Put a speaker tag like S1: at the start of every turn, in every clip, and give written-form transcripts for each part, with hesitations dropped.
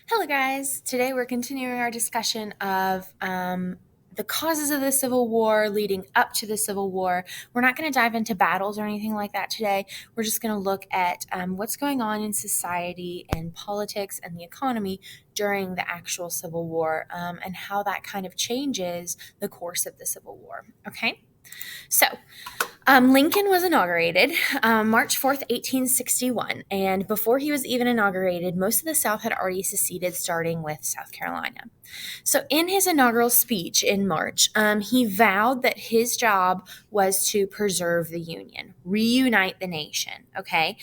S1: Hello, guys. Today we're continuing our discussion of the causes of the Civil War leading up to the Civil War. We're not going to dive into battles or anything like that today. We're just going to look at what's going on in society and politics and the economy during the actual Civil War and how that kind of changes the course of the Civil War. Okay? So, Lincoln was inaugurated March 4th, 1861. And before he was even inaugurated, most of the South had already seceded, starting with South Carolina. So, in his inaugural speech in March, he vowed that his job was to preserve the Union, reunite the nation. Okay.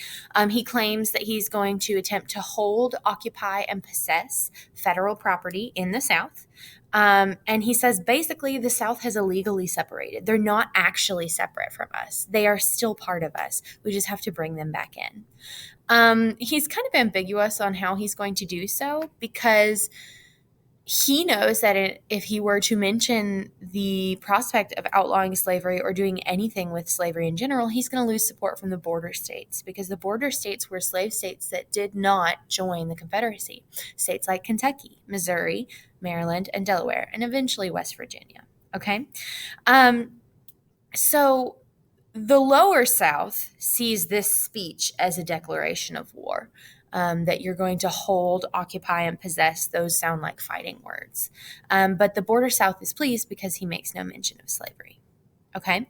S1: He claims that he's going to attempt to hold, occupy, and possess federal property in the South. And he says basically the South has illegally separated. They're not actually separate from us. They are still part of us. We just have to bring them back in. He's kind of ambiguous on how he's going to do so because he knows that if he were to mention the prospect of outlawing slavery or doing anything with slavery in general, he's going to lose support from the border states because the border states were slave states that did not join the Confederacy. States like Kentucky, Missouri, Maryland, and Delaware, and eventually West Virginia. Okay? So the lower South sees this speech as a declaration of war. That you're going to hold, occupy, and possess. Those sound like fighting words. But the border South is pleased because he makes no mention of slavery. Okay.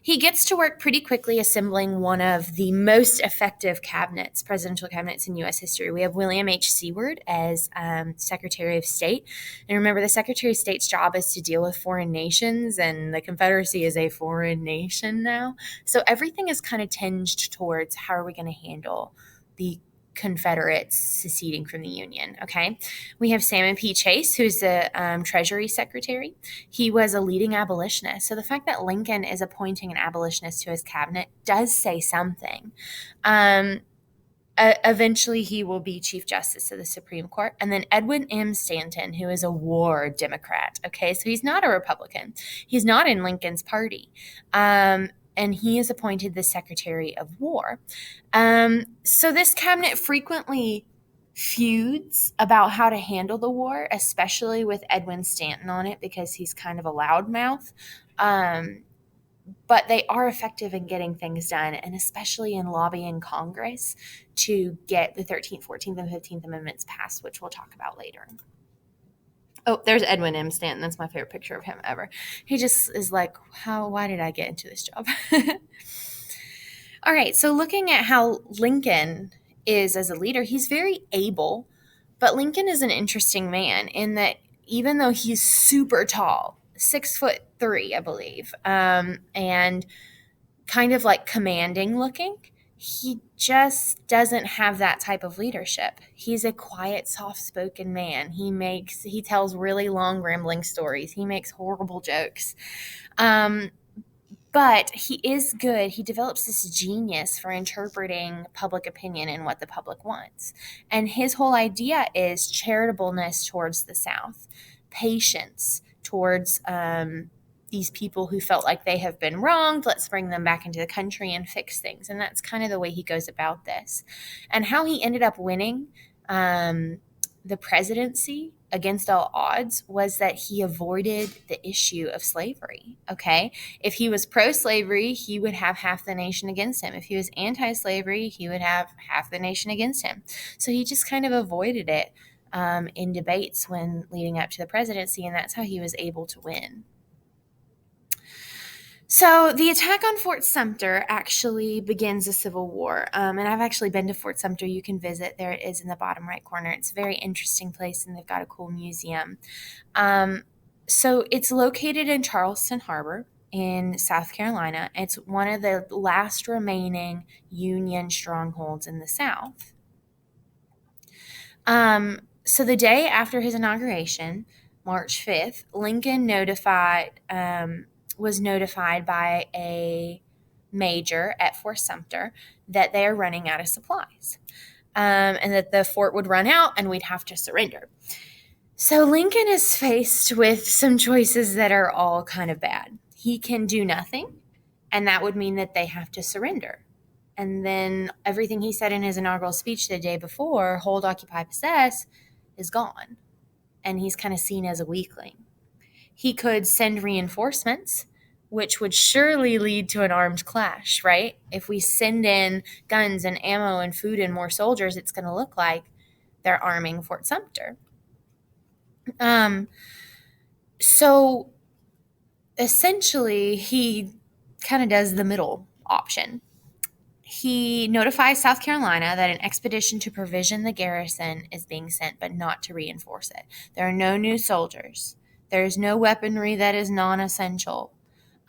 S1: He gets to work pretty quickly assembling one of the most effective presidential cabinets in U.S. history. We have William H. Seward as Secretary of State. And remember, the Secretary of State's job is to deal with foreign nations, and the Confederacy is a foreign nation now. So everything is kind of tinged towards how are we going to handle the Confederates seceding from the Union. Okay. We have Salmon P. Chase, who's the Treasury Secretary. He was a leading abolitionist. So the fact that Lincoln is appointing an abolitionist to his cabinet does say something. Eventually, he will be Chief Justice of the Supreme Court. And then Edwin M. Stanton, who is a war Democrat. Okay. So he's not a Republican. He's not in Lincoln's party. And he is appointed the Secretary of War. So this cabinet frequently feuds about how to handle the war, especially with Edwin Stanton on it because he's kind of a loudmouth. But they are effective in getting things done, and especially in lobbying Congress to get the 13th, 14th, and 15th Amendments passed, which we'll talk about later. Oh, there's Edwin M. Stanton. That's my favorite picture of him ever. He just is like, why did I get into this job? All right, so looking at how Lincoln is as a leader, he's very able, but Lincoln is an interesting man in that even though he's super tall, 6'3", I believe, and kind of like commanding looking, he just doesn't have that type of leadership. He's a quiet, soft-spoken man. He tells really long, rambling stories. He makes horrible jokes. But he is good. He develops this genius for interpreting public opinion and what the public wants. And his whole idea is charitableness towards the South, patience towards these people who felt like they have been wronged. Let's bring them back into the country and fix things. And that's kind of the way he goes about this. And how he ended up winning the presidency against all odds was that he avoided the issue of slavery. Okay. If he was pro-slavery, he would have half the nation against him. If he was anti-slavery, he would have half the nation against him. So he just kind of avoided it in debates when leading up to the presidency, and that's how he was able to win. So the attack on Fort Sumter actually begins a civil war. And I've actually been to Fort Sumter. You can visit. There it is in the bottom right corner. It's a very interesting place, and they've got a cool museum. So it's located in Charleston Harbor in South Carolina. It's one of the last remaining Union strongholds in the South. So the day after his inauguration, March 5th, Lincoln was notified by a major at Fort Sumter that they are running out of supplies, and that the fort would run out and we'd have to surrender. So Lincoln is faced with some choices that are all kind of bad. He can do nothing, and that would mean that they have to surrender. And then everything he said in his inaugural speech the day before, hold, occupy, possess, is gone, and he's kind of seen as a weakling. He could send reinforcements, which would surely lead to an armed clash, right? If we send in guns and ammo and food and more soldiers, it's going to look like they're arming Fort Sumter. So essentially, he kind of does the middle option. He notifies South Carolina that an expedition to provision the garrison is being sent, but not to reinforce it. There are no new soldiers. There's no weaponry that is non-essential.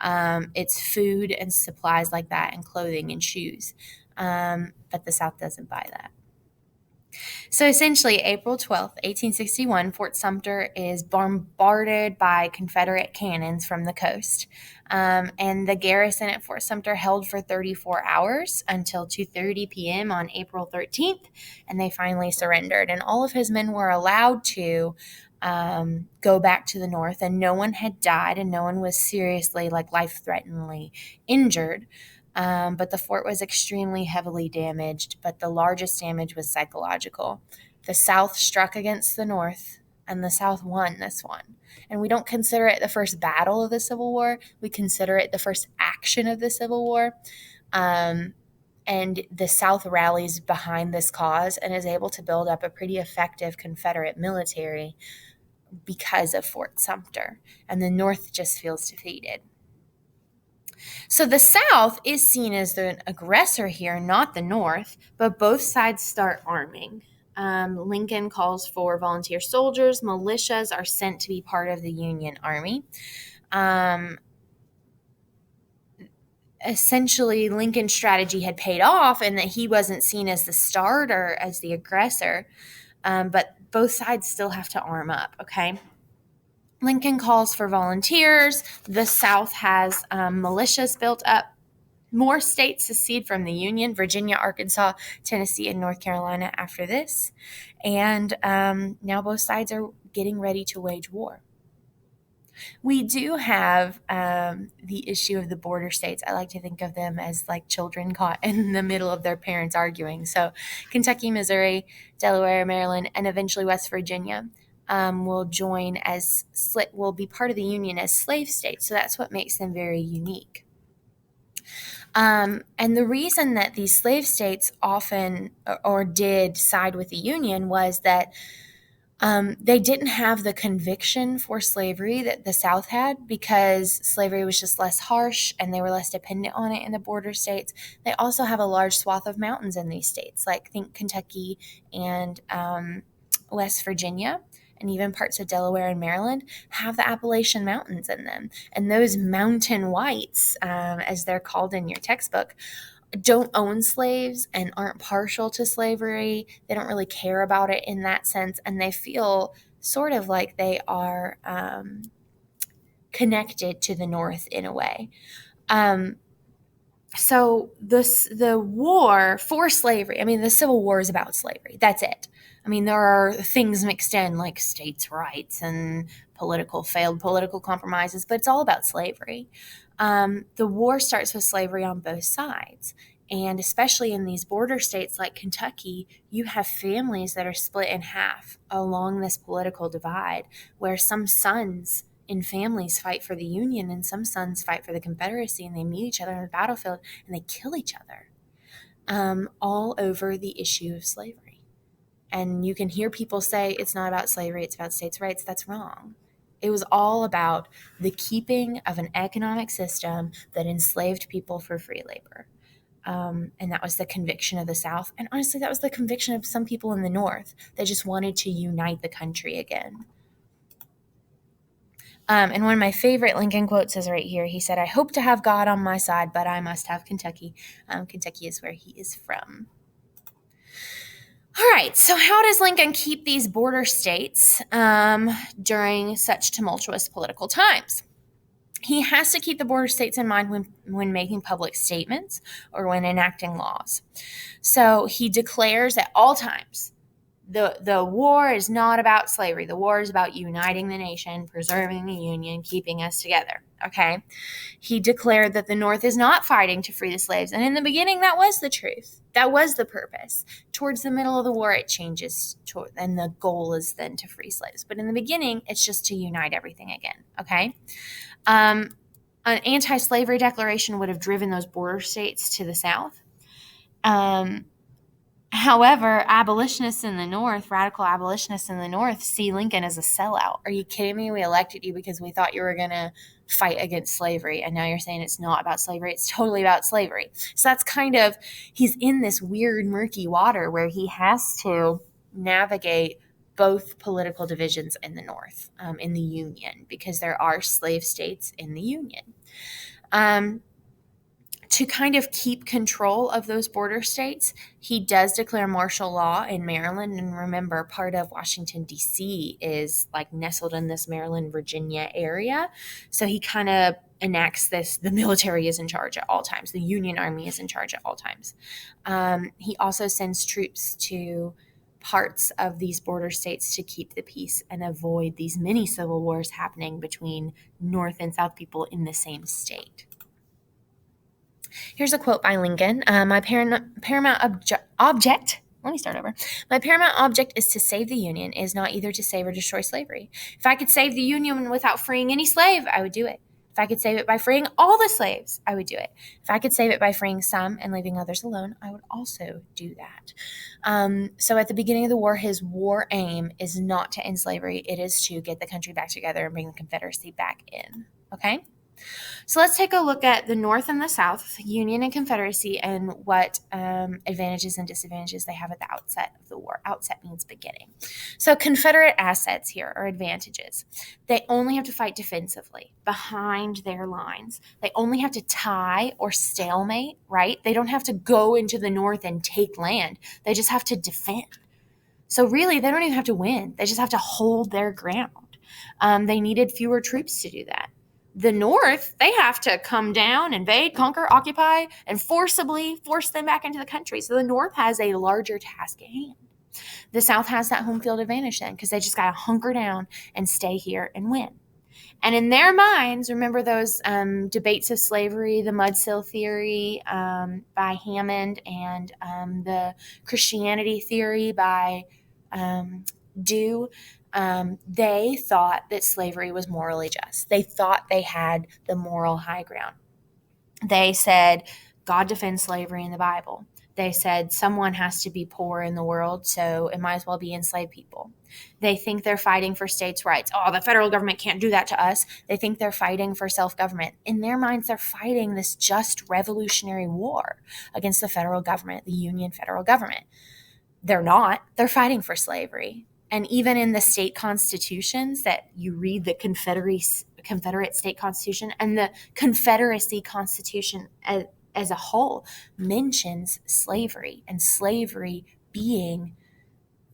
S1: It's food and supplies like that, and clothing and shoes. But the South doesn't buy that. So essentially, April 12th, 1861, Fort Sumter is bombarded by Confederate cannons from the coast. And the garrison at Fort Sumter held for 34 hours until 2:30 p.m. on April 13th, and they finally surrendered. And all of his men were allowed to go back to the north, and no one had died, and no one was seriously, like, life-threateningly injured. But the fort was extremely heavily damaged, but the largest damage was psychological. The South struck against the North, and the South won this one. And we don't consider it the first battle of the Civil War. We consider it the first action of the Civil War. And the South rallies behind this cause and is able to build up a pretty effective Confederate military because of Fort Sumter. And the North just feels defeated. So the South is seen as the aggressor here, not the North, but both sides start arming. Lincoln calls for volunteer soldiers. Militias are sent to be part of the Union Army. Essentially, Lincoln's strategy had paid off, and that he wasn't seen as the starter, as the aggressor. But both sides still have to arm up, okay? Lincoln calls for volunteers. The South has militias built up. More states secede from the Union: Virginia, Arkansas, Tennessee, and North Carolina after this. And now both sides are getting ready to wage war. We do have the issue of the border states. I like to think of them as like children caught in the middle of their parents arguing. So Kentucky, Missouri, Delaware, Maryland, and eventually West Virginia will join will be part of the Union as slave states. So that's what makes them very unique. And the reason that these slave states often or did side with the Union was that they didn't have the conviction for slavery that the South had, because slavery was just less harsh and they were less dependent on it in the border states. They also have a large swath of mountains in these states, like think Kentucky and West Virginia, and even parts of Delaware and Maryland have the Appalachian Mountains in them. And those mountain whites, as they're called in your textbook, don't own slaves and aren't partial to slavery. They don't really care about it in that sense, and they feel sort of like they are connected to the North in a way. So the war for slavery, I mean, the Civil War is about slavery. That's it. I mean, there are things mixed in like states' rights and failed political compromises, but it's all about slavery. The war starts with slavery on both sides. And especially in these border states like Kentucky, you have families that are split in half along this political divide, where some sons in families fight for the Union and some sons fight for the Confederacy, and they meet each other on the battlefield and they kill each other, all over the issue of slavery. And you can hear people say it's not about slavery, it's about states' rights. That's wrong. It was all about the keeping of an economic system that enslaved people for free labor. And that was the conviction of the South. And honestly, that was the conviction of some people in the North. They just wanted to unite the country again. And one of my favorite Lincoln quotes is right here. He said, "I hope to have God on my side, but I must have Kentucky." Kentucky is where he is from. All right, so how does Lincoln keep these border states during such tumultuous political times? He has to keep the border states in mind when making public statements or when enacting laws. So he declares at all times The war is not about slavery. The war is about uniting the nation, preserving the Union, keeping us together. Okay. He declared that the North is not fighting to free the slaves. And in the beginning, that was the truth. That was the purpose. Towards the middle of the war, it changes, and the goal is then to free slaves. But in the beginning, it's just to unite everything again. Okay. An anti-slavery declaration would have driven those border states to the South. However, abolitionists in the North, radical abolitionists in the North, see Lincoln as a sellout. Are you kidding me? We elected you because we thought you were going to fight against slavery. And now you're saying it's not about slavery. It's totally about slavery. So that's kind of, he's in this weird, murky water where he has to navigate both political divisions in the North, in the Union, because there are slave states in the Union. To kind of keep control of those border states, he does declare martial law in Maryland. And remember, part of Washington, D.C. is like nestled in this Maryland, Virginia area. So he kind of enacts this. The military is in charge at all times. The Union Army is in charge at all times. He also sends troops to parts of these border states to keep the peace and avoid these mini civil wars happening between North and South people in the same state. Here's a quote by Lincoln. My paramount object, let me start over. My paramount object is to save the Union, is not either to save or destroy slavery. If I could save the Union without freeing any slave, I would do it. If I could save it by freeing all the slaves, I would do it. If I could save it by freeing some and leaving others alone, I would also do that. So at the beginning of the war, his war aim is not to end slavery. It is to get the country back together and bring the Confederacy back in. Okay? So let's take a look at the North and the South, Union and Confederacy, and what advantages and disadvantages they have at the outset of the war. Outset means beginning. So Confederate assets here are advantages. They only have to fight defensively behind their lines. They only have to tie or stalemate, right? They don't have to go into the North and take land. They just have to defend. So really, they don't even have to win. They just have to hold their ground. They needed fewer troops to do that. The North, they have to come down, invade, conquer, occupy, and forcibly force them back into the country. So the North has a larger task at hand. The South has that home field advantage then because they just got to hunker down and stay here and win. And in their minds, remember those debates of slavery, the mudsill theory by Hammond, and the Christianity theory by Dew. They thought that slavery was morally just. They thought they had the moral high ground. They said, God defends slavery in the Bible. They said someone has to be poor in the world, so it might as well be enslaved people. They think they're fighting for states' rights. Oh, the federal government can't do that to us. They think they're fighting for self-government. In their minds, they're fighting this just revolutionary war against the federal government, the Union federal government. They're not. They're fighting for slavery. And even in the state constitutions that you read, the Confederate state constitution and the Confederacy constitution as a whole mentions slavery, and slavery being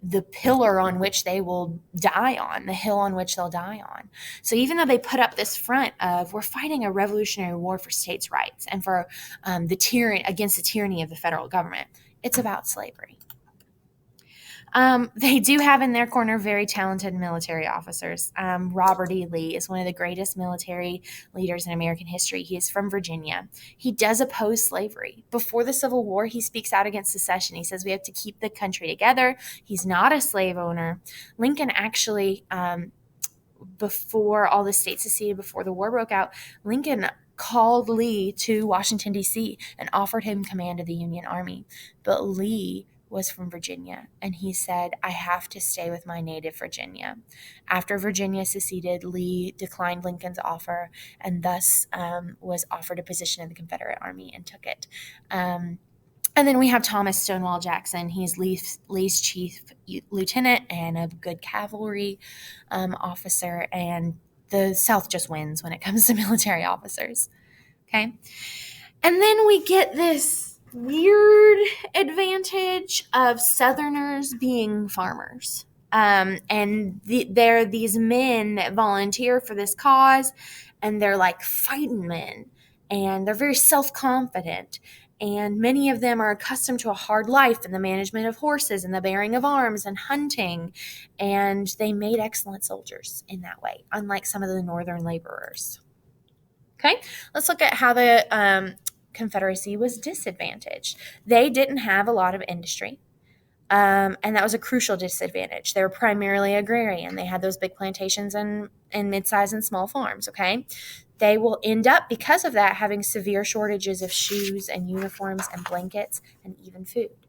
S1: the pillar on which they will die on, the hill on which they'll die on. So even though they put up this front of we're fighting a revolutionary war for states' rights and for against the tyranny of the federal government, it's about slavery. They do have in their corner very talented military officers. Robert E. Lee is one of the greatest military leaders in American history. He is from Virginia. He does oppose slavery. Before the Civil War, he speaks out against secession. He says we have to keep the country together. He's not a slave owner. Lincoln actually, before all the states seceded, before the war broke out, Lincoln called Lee to Washington, D.C. and offered him command of the Union Army. But Lee was from Virginia, and he said, I have to stay with my native Virginia. After Virginia seceded, Lee declined Lincoln's offer and thus was offered a position in the Confederate Army and took it. And then we have Thomas Stonewall Jackson. He's Lee's chief lieutenant and a good cavalry officer, and the South just wins when it comes to military officers. Okay? And then we get this weird advantage of Southerners being farmers. And there are these men that volunteer for this cause, and they're like fighting men, and they're very self-confident, and many of them are accustomed to a hard life and the management of horses and the bearing of arms and hunting, and they made excellent soldiers in that way, unlike some of the northern laborers. Okay, let's look at how the Confederacy was disadvantaged. They didn't have a lot of industry. And that was a crucial disadvantage. They were primarily agrarian. They had those big plantations and mid-sized and small farms, okay? They will end up, because of that, having severe shortages of shoes and uniforms and blankets and even food.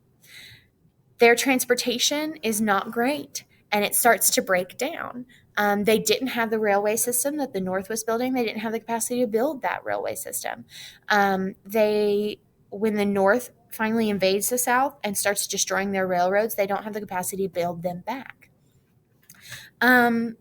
S1: Their transportation is not great, and it starts to break down. They didn't have the railway system that the North was building. They didn't have the capacity to build that railway system. When the North finally invades the South and starts destroying their railroads, they don't have the capacity to build them back. And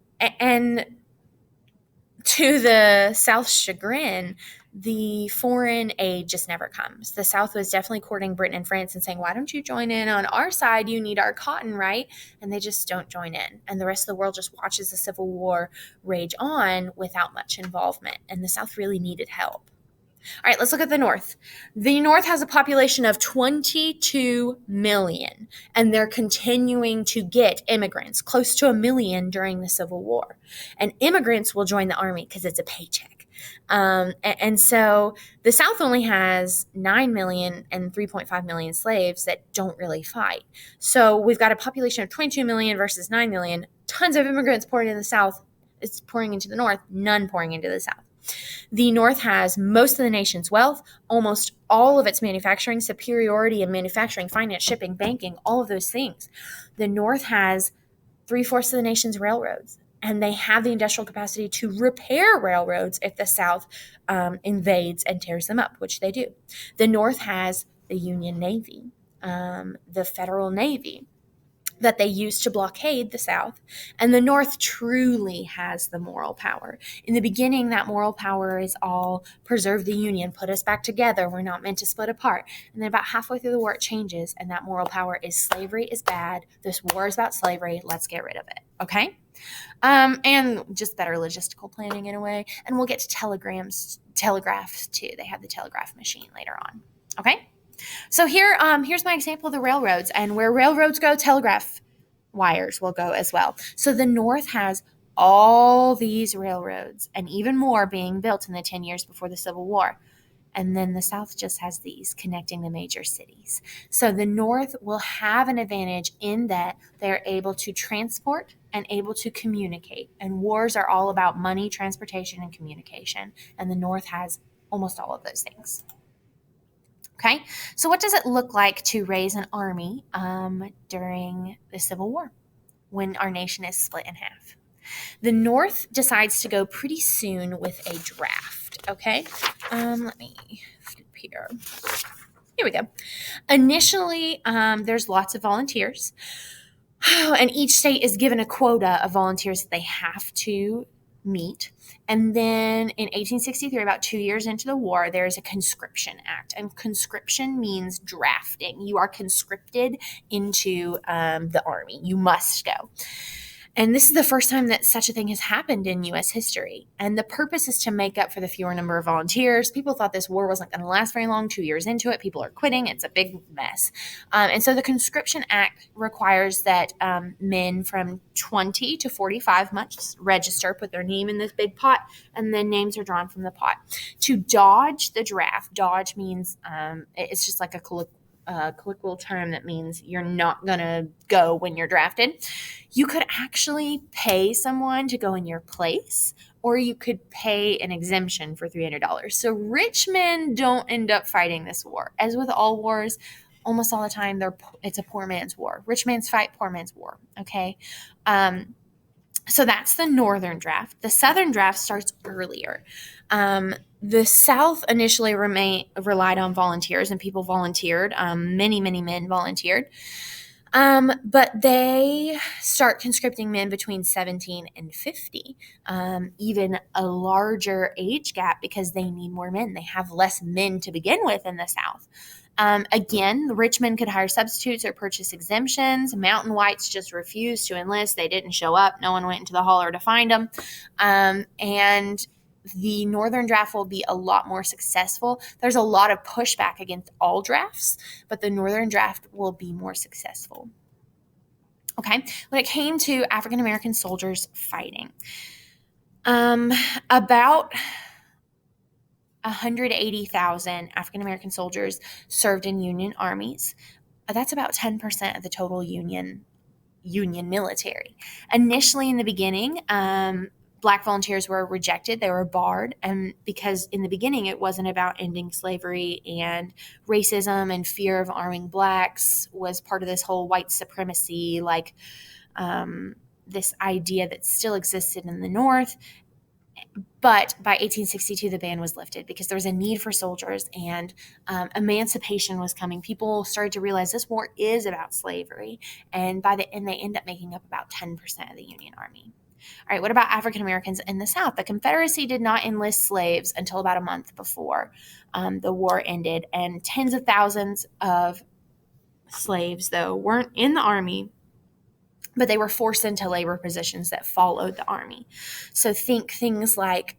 S1: to the South's chagrin, the foreign aid just never comes. The South was definitely courting Britain and France and saying, why don't you join in on our side? You need our cotton, right? And they just don't join in. And the rest of the world just watches the Civil War rage on without much involvement. And the South really needed help. All right, let's look at the North. The North has a population of 22 million, and they're continuing to get immigrants, close to 1 million during the Civil War. And immigrants will join the Army because it's a paycheck. And so the South only has 9 million and 3.5 million slaves that don't really fight. So we've got a population of 22 million versus 9 million, tons of immigrants pouring in the South. It's pouring into the North, none pouring into the South. The North has most of the nation's wealth, almost all of its manufacturing, superiority in manufacturing, finance, shipping, banking, all of those things. The North has 3/4 of the nation's railroads, and they have the industrial capacity to repair railroads if the South invades and tears them up, which they do. The North has the Union Navy, the Federal Navy, that they use to blockade the South, and the North truly has the moral power. In the beginning, that moral power is all preserve the Union, put us back together, we're not meant to split apart. And then about halfway through the war, it changes, and that moral power is slavery is bad, this war is about slavery, let's get rid of it, okay? And just better logistical planning in a way, and we'll get to telegraphs too. They have the telegraph machine later on, okay? So here's my example of the railroads, and where railroads go, telegraph wires will go as well. So the North has all these railroads and even more being built in the 10 years before the Civil War. And then the South just has these connecting the major cities. So the North will have an advantage in that they're able to transport and able to communicate. And wars are all about money, transportation, and communication. And the North has almost all of those things. Okay, so what does it look like to raise an army during the Civil War when our nation is split in half? The North decides to go pretty soon with a draft, okay? Let me flip here. Here we go. Initially, there's lots of volunteers, and each state is given a quota of volunteers that they have to meet. And then in 1863, about 2 years into the war, there is a conscription act. And conscription means drafting. You are conscripted into the army. You must go. And this is the first time that such a thing has happened in U.S. history. And the purpose is to make up for the fewer number of volunteers. People thought this war wasn't going to last very long. 2 years into it, people are quitting. It's a big mess. And so the Conscription Act requires that men from 20 to 45 must register, put their name in this big pot, and then names are drawn from the pot. To dodge the draft, dodge means it's just like a colloquial term that means you're not going to go when you're drafted. You could actually pay someone to go in your place, or you could pay an exemption for $300. So rich men don't end up fighting this war. As with all wars, almost all the time, it's a poor man's war. Rich man's fight, poor man's war, okay? So that's the northern draft. The southern draft starts earlier. The South initially relied on volunteers, and people volunteered. Many men volunteered. But they start conscripting men between 17 and 50, even a larger age gap because they need more men. They have less men to begin with in the South. Again, the rich men could hire substitutes or purchase exemptions. Mountain whites just refused to enlist. They didn't show up. No one went into the holler to find them. And the Northern draft will be a lot more successful. There's a lot of pushback against all drafts, but the Northern draft will be more successful. Okay, when it came to African American soldiers fighting, about 180,000 African American soldiers served in Union armies. That's about 10% of the total Union military. Initially, in the beginning, Black volunteers were rejected. They were barred, and because in the beginning it wasn't about ending slavery, and racism and fear of arming Blacks was part of this whole white supremacy, this idea that still existed in the North. But by 1862, the ban was lifted because there was a need for soldiers, and emancipation was coming. People started to realize this war is about slavery, and by the end, they end up making up about 10% of the Union Army. All right, what about African Americans in the South? The Confederacy did not enlist slaves until about a month before the war ended, and tens of thousands of slaves, though, weren't in the Army, but they were forced into labor positions that followed the Army. So think things like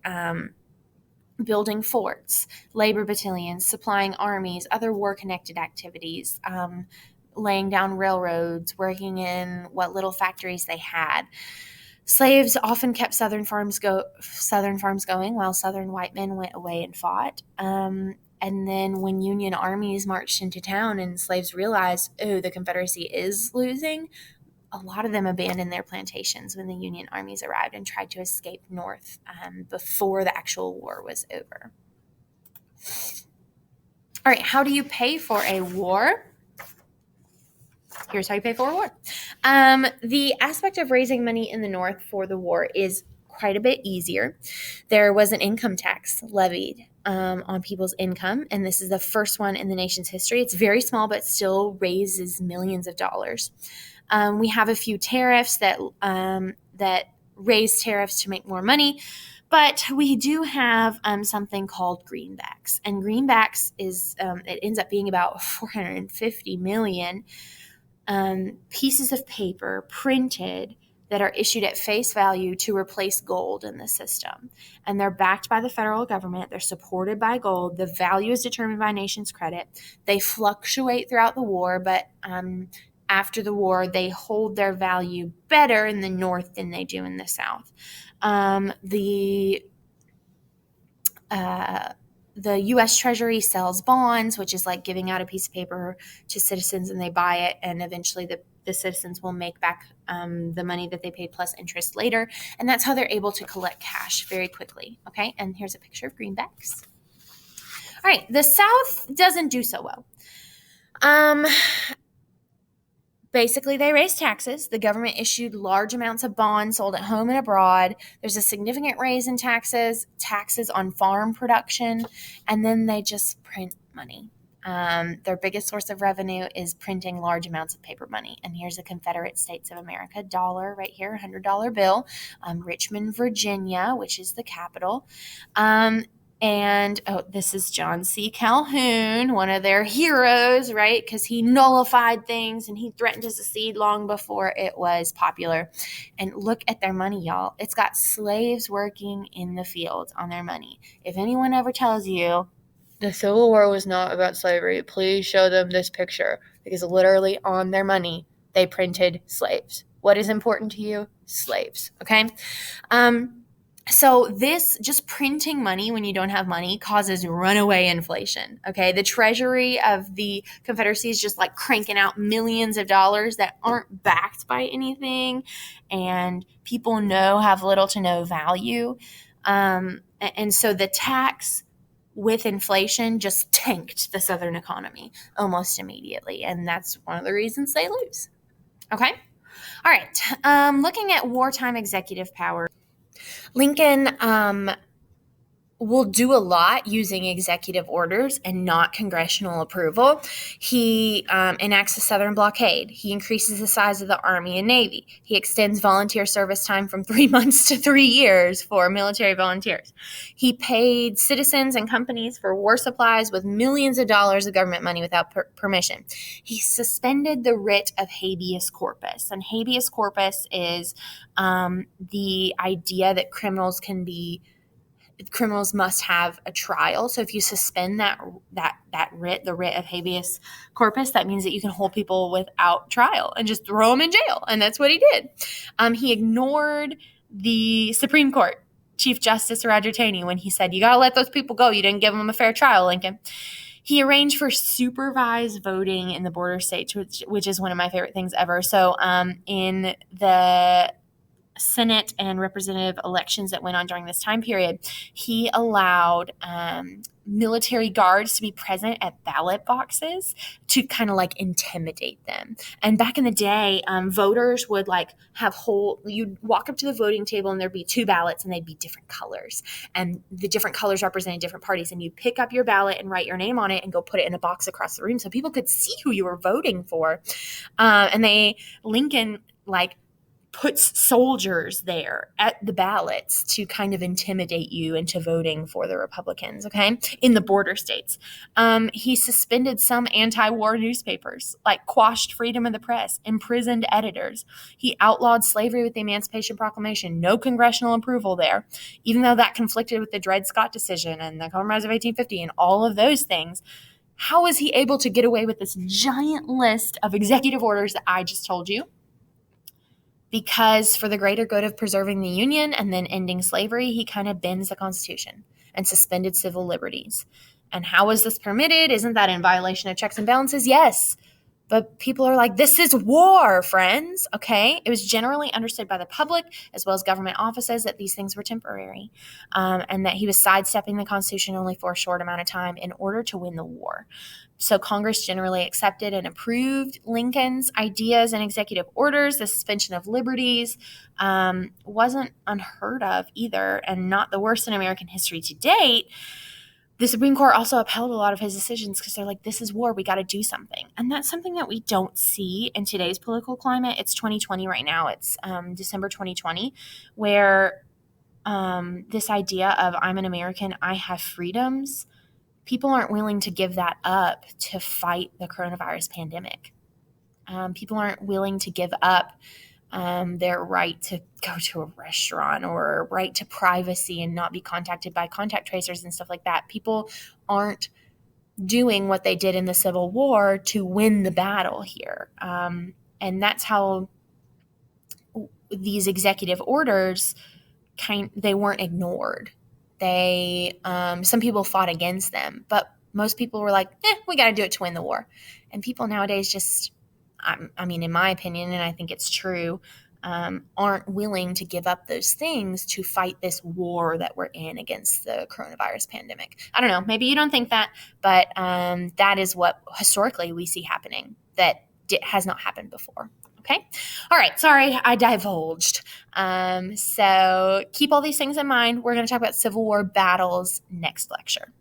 S1: building forts, labor battalions, supplying armies, other war-connected activities, laying down railroads, working in what little factories they had. Slaves often kept Southern farms going while Southern white men went away and fought. And then when Union armies marched into town and slaves realized, oh, the Confederacy is losing, a lot of them abandoned their plantations when the Union armies arrived and tried to escape north before the actual war was over. All right, how do you pay for a war? Here's how you pay for a war. The aspect of raising money in the North for the war is quite a bit easier. There was an income tax levied on people's income, and this is the first one in the nation's history. It's very small, but still raises millions of dollars. We have a few tariffs that raise tariffs to make more money, but we do have something called greenbacks, and greenbacks is it ends up being about 450 million pieces of paper printed that are issued at face value to replace gold in the system. And they're backed by the federal government. They're supported by gold. The value is determined by nation's credit. They fluctuate throughout the war, but after the war, they hold their value better in the North than they do in the South. The U.S. Treasury sells bonds, which is like giving out a piece of paper to citizens, and they buy it, and eventually the citizens will make back the money that they paid plus interest later, and that's how they're able to collect cash very quickly, okay? And here's a picture of greenbacks. All right, the South doesn't do so well. Basically, they raised taxes. The government issued large amounts of bonds sold at home and abroad. There's a significant raise in taxes on farm production, and then they just print money. Their biggest source of revenue is printing large amounts of paper money. And here's the Confederate States of America dollar right here, $100 bill. Richmond, Virginia, which is the capital. And, this is John C. Calhoun, one of their heroes, right? Because he nullified things and he threatened to secede long before it was popular. And look at their money, y'all. It's got slaves working in the fields on their money. If anyone ever tells you the Civil War was not about slavery, please show them this picture. Because literally on their money, they printed slaves. What is important to you? Slaves, okay? So this just printing money when you don't have money causes runaway inflation, okay? The Treasury of the Confederacy is just like cranking out millions of dollars that aren't backed by anything, and people have little to no value. And so the tax with inflation just tanked the Southern economy almost immediately, and that's one of the reasons they lose, okay? All right, looking at wartime executive power. Lincoln will do a lot using executive orders and not congressional approval. He enacts a Southern blockade. He increases the size of the Army and Navy. He extends volunteer service time from 3 months to 3 years for military volunteers. He paid citizens and companies for war supplies with millions of dollars of government money without permission. He suspended the writ of habeas corpus. And habeas corpus is the idea that criminals can be criminals must have a trial. So if you suspend that writ, the writ of habeas corpus, that means that you can hold people without trial and just throw them in jail. And that's what he did. He ignored the Supreme Court Chief Justice Roger Taney when he said, "You got to let those people go. You didn't give them a fair trial, Lincoln." He arranged for supervised voting in the border states, which is one of my favorite things ever. So in the Senate and representative elections that went on during this time period, he allowed military guards to be present at ballot boxes to kind of like intimidate them. And back in the day, voters would like you'd walk up to the voting table and there'd be two ballots and they'd be different colors. And the different colors represented different parties. And you'd pick up your ballot and write your name on it and go put it in a box across the room so people could see who you were voting for. Lincoln puts soldiers there at the ballots to kind of intimidate you into voting for the Republicans, okay, in the border states. He suspended some anti-war newspapers, like quashed freedom of the press, imprisoned editors. He outlawed slavery with the Emancipation Proclamation. No congressional approval there, even though that conflicted with the Dred Scott decision and the Compromise of 1850 and all of those things. How was he able to get away with this giant list of executive orders that I just told you? Because for the greater good of preserving the Union and then ending slavery, he kind of bends the Constitution and suspended civil liberties. And how is this permitted? Isn't that in violation of checks and balances? Yes. But people are like, this is war, friends. Okay. It was generally understood by the public as well as government offices that these things were temporary, and that he was sidestepping the Constitution only for a short amount of time in order to win the war. So Congress generally accepted and approved Lincoln's ideas and executive orders. The suspension of liberties wasn't unheard of either, and not the worst in American history to date. The Supreme Court also upheld a lot of his decisions because they're like, this is war. We got to do something. And that's something that we don't see in today's political climate. It's 2020 right now. It's December 2020, where this idea of I'm an American, I have freedoms, people aren't willing to give that up to fight the coronavirus pandemic. People aren't willing to give up their right to go to a restaurant or right to privacy and not be contacted by contact tracers and stuff like that. People aren't doing what they did in the Civil War to win the battle here. And that's how these executive orders they weren't ignored. Some people fought against them, but most people were like, we got to do it to win the war. And people nowadays just, in my opinion, and I think it's true, aren't willing to give up those things to fight this war that we're in against the coronavirus pandemic. I don't know. Maybe you don't think that, but that is what historically we see happening that has not happened before. Okay. All right. Sorry, I divulged. So keep all these things in mind. We're going to talk about Civil War battles next lecture.